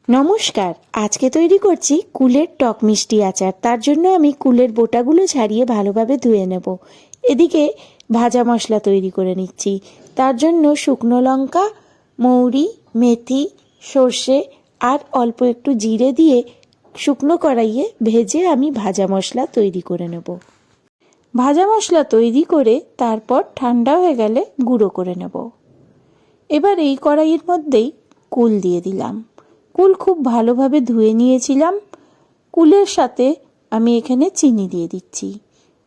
নমস্কার। আজকে তৈরি করছি কুলের টক মিষ্টি আচার। তার জন্য আমি কুলের বোটাগুলো ছাড়িয়ে ভালোভাবে ধুয়ে নেব। এদিকে ভাজা মশলা তৈরি করে নিচ্ছি। তার জন্য শুকনো লঙ্কা, মৌরি, মেথি, সর্ষে আর অল্প একটু জিরে দিয়ে শুকনো কড়াইয়ে ভেজে আমি ভাজা মশলা তৈরি করে নেব। ভাজা মশলা তৈরি করে তারপর ঠান্ডা হয়ে গেলে গুঁড়ো করে নেব। এবার এই কড়াইয়ের মধ্যেই কুল দিয়ে দিলাম। কুল খুব ভালোভাবে ধুয়ে নিয়েছিলাম। কুলের সাথে আমি এখানে চিনি দিয়ে দিচ্ছি।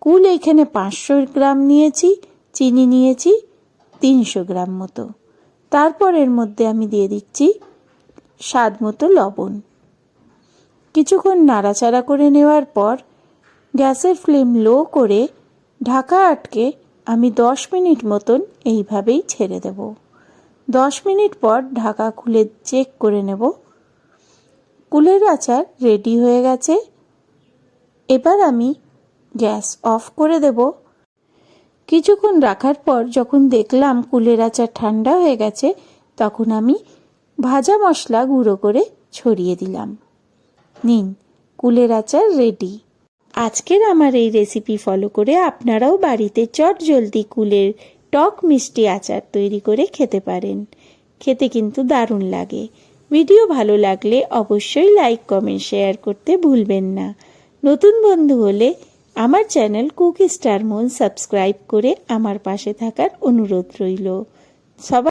কুল এখানে 500 গ্রাম নিয়েছি, চিনি নিয়েছি 300 গ্রাম মতো। তারপর এর মধ্যে আমি দিয়ে দিচ্ছি স্বাদ মতো লবণ। কিছুক্ষণ নাড়াচাড়া করে নেওয়ার পর গ্যাসের ফ্লেম লো করে ঢাকা আটকে আমি 10 মিনিট মতন এইভাবেই ছেড়ে দেব। 10 মিনিট পর ঢাকা খুলে চেক করে নেব। কুলের আচার রেডি হয়ে গেছে। এবার আমি গ্যাস অফ করে দেব। কিছুক্ষণ রাখার পর যখন দেখলাম কুলের আচার ঠান্ডা হয়ে গেছে, তখন আমি ভাজা মশলা গুঁড়ো করে ছড়িয়ে দিলাম। নিন, কুলের আচার রেডি। আজকের আমার এই রেসিপি ফলো করে আপনারাও বাড়িতে চটজলদি কুলের টক মিষ্টি আচার তৈরি করে খেতে পারেন। খেতে কিন্তু দারুণ লাগে। ভিডিও ভালো লাগলে অবশ্যই লাইক, কমেন্ট, শেয়ার করতে ভুলবেন না। নতুন বন্ধু হলে আমার channel cook star moon subscribe করে আমার পাশে থাকার অনুরোধ রইল। সবাই